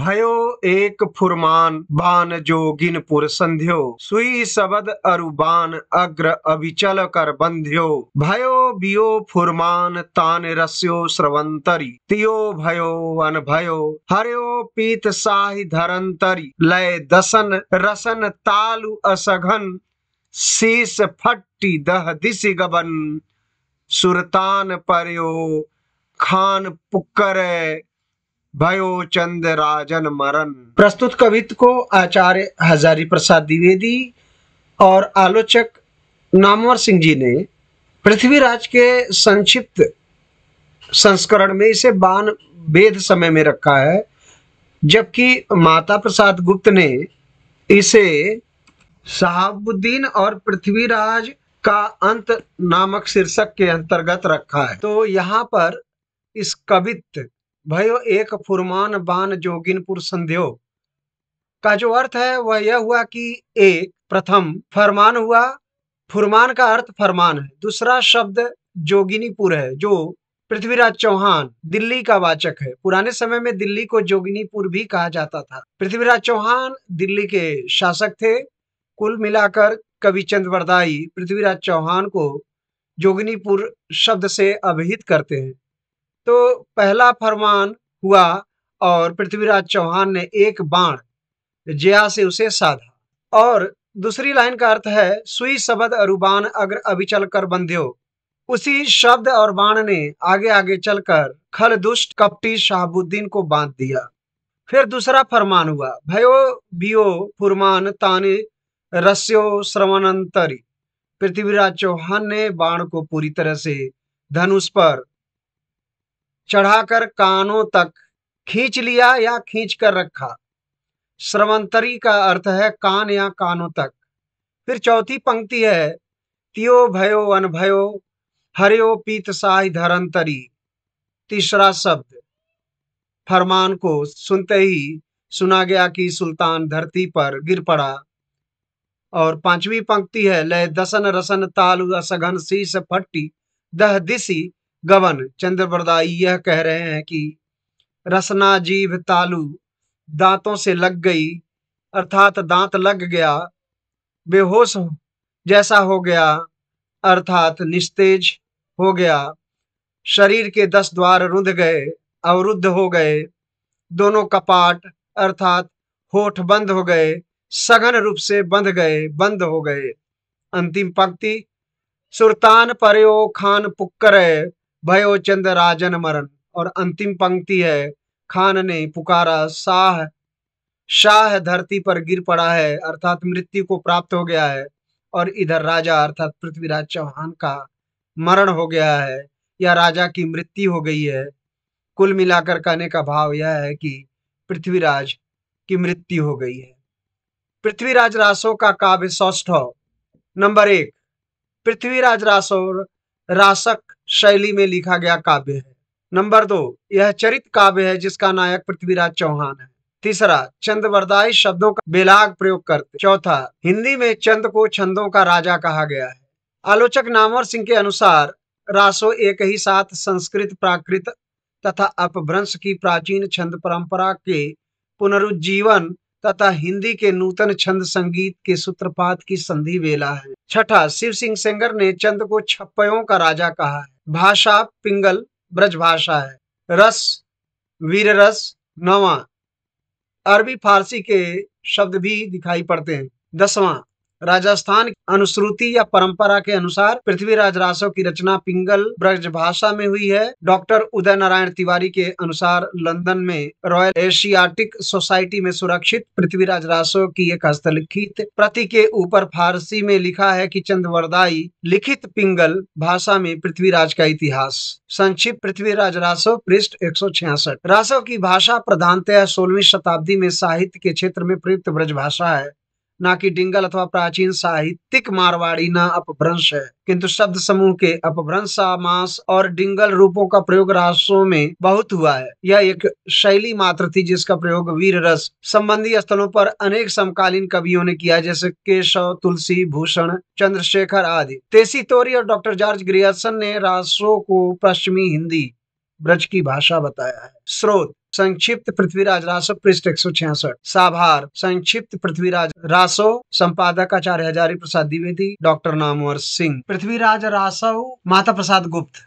भयो एक फुरमान बान जोगिनपुर संध्यो सुई सबद अरुबान अग्र अभिचल कर बंध्यो भयो बियो फुरमान तान रस्यो स्रवंतरी तियो भयो वन भयो हर्यो पीत साहि धरंतरी लय दसन रसन तालु असघन शीस फट्टी दह दिशि गबन सुरतान पर्यो खान पुक्कर भयो चंद राजन मरण। प्रस्तुत कवित्व को आचार्य हजारी प्रसाद द्विवेदी और आलोचक नामवर सिंह जी ने पृथ्वीराज के संक्षिप्त संस्करण में इसे बान वेद समय में रखा है, जबकि माता प्रसाद गुप्त ने इसे शहाबुद्दीन और पृथ्वीराज का अंत नामक शीर्षक के अंतर्गत रखा है। तो यहाँ पर इस कवित्व भयो एक फुरमान बान जोगिनपुर संध्यो का जो अर्थ है वह यह हुआ कि एक प्रथम फरमान हुआ। फुरमान का अर्थ फरमान है। दूसरा शब्द जोगिनीपुर है जो पृथ्वीराज चौहान दिल्ली का वाचक है। पुराने समय में दिल्ली को जोगिनीपुर भी कहा जाता था। पृथ्वीराज चौहान दिल्ली के शासक थे। कुल मिलाकर कवि चंद बरदाई पृथ्वीराज चौहान को जोगिनीपुर शब्द से अभिहित करते हैं। तो पहला फरमान हुआ और पृथ्वीराज चौहान ने एक बाण जया से उसे साधा। और दूसरी लाइन का अर्थ है सुई सबद अरुबान अग्र अभिचल कर बंध्यो। उसी शब्द और बाण ने आगे आगे चलकर खल दुष्ट कपटी शहाबुद्दीन को बांध दिया। फिर दूसरा फरमान हुआ भयो बियो फुरमान ताने रस्यो श्रवणंतरी। पृथ्वीराज चौहान ने बाण को पूरी तरह से धनुष पर चढ़ाकर कानों तक खींच लिया या खींच कर रखा। श्रवंतरी का अर्थ है कान या कानों तक। फिर चौथी पंक्ति है तियो भयो वन भयो हर्यो पीत साहि धरंतरी। तीसरा शब्द फरमान को सुनते ही सुना गया कि सुल्तान धरती पर गिर पड़ा। और पांचवी पंक्ति है लय दसन रसन तालु असघन शीस फट्टी दह दिशि गवन। चंद्र बरदाई यह कह रहे हैं कि रसना जीभ तालु दांतों से लग गई, अर्थात दांत लग गया। बेहोश जैसा हो गया, अर्थात निस्तेज हो गया। शरीर के 10 द्वार रुंध गए, अवरुद्ध हो गए। दोनों कपाट अर्थात होठ बंद हो गए, सघन रूप से बंध गए, बंद हो गए। अंतिम पंक्ति सुरतान पर्यो खान पुक्कर भयो चंद राजन मरण। और अंतिम पंक्ति है खान ने पुकारा शाह, शाह धरती पर गिर पड़ा है, अर्थात मृत्यु को प्राप्त हो गया है। और इधर राजा अर्थात पृथ्वीराज चौहान का मरण हो गया है या राजा की मृत्यु हो गई है। कुल मिलाकर कहने का भाव यह है कि पृथ्वीराज की मृत्यु हो गई है। पृथ्वीराज रासो का काव्य सौष्ठव। नंबर 1 पृथ्वीराज रासो रासक शैली में लिखा गया काव्य है। नंबर 2 यह चरित काव्य है जिसका नायक पृथ्वीराज चौहान है। तीसरा चंद बरदाई शब्दों का बेलाग प्रयोग करते। चौथा हिंदी में चंद को छंदों का राजा कहा गया है। आलोचक नामवर सिंह के अनुसार रासो एक ही साथ संस्कृत प्राकृत तथा अपभ्रंश की प्राचीन छंद परंपरा के पुनरुज्जीवन तथा हिंदी के नूतन छंद संगीत के सूत्रपात की संधि बेला है। छठा शिव सिंह सेंगर ने चंद को छप्पयों का राजा कहा है। भाषा पिंगल ब्रज भाषा है। रस वीर रस। 9वां अरबी फारसी के शब्द भी दिखाई पड़ते हैं। 10वां राजस्थान अनुश्रुति या परंपरा के अनुसार पृथ्वीराज रासो की रचना पिंगल ब्रज भाषा में हुई है। डॉक्टर उदय नारायण तिवारी के अनुसार लंदन में रॉयल एशियाटिक सोसाइटी में सुरक्षित पृथ्वीराज रासो की एक हस्तलिखित प्रति के ऊपर फारसी में लिखा है कि चंद बरदाई लिखित पिंगल भाषा में पृथ्वीराज का इतिहास। संक्षिप्त पृथ्वीराज रासो पृष्ठ 166। रासो की भाषा प्रधानतः 16वीं शताब्दी में साहित्य के क्षेत्र में प्रयुक्त ब्रज भाषा है, ना कि डिंगल अथवा प्राचीन साहित्यिक मारवाड़ी न अपभ्रंश है। किंतु शब्द समूह के अपभ्रंश समास और डिंगल रूपों का प्रयोग रासों में बहुत हुआ है। यह एक शैली मात्र थी जिसका प्रयोग वीर रस संबंधी स्थलों पर अनेक समकालीन कवियों ने किया, जैसे केशव, तुलसी, भूषण, चंद्रशेखर आदि। तेसी तोरी और डॉक्टर जॉर्ज ग्रियर्सन ने रासों को पश्चिमी हिंदी ब्रज की भाषा बताया है। स्रोत संक्षिप्त पृथ्वीराज रासो पृष्ठ 166। साभार संक्षिप्त पृथ्वीराज रासो, संपादक आचार्य हजारी प्रसाद द्विवेदी, डॉक्टर नामवर सिंह। पृथ्वीराज रासो माता प्रसाद गुप्त।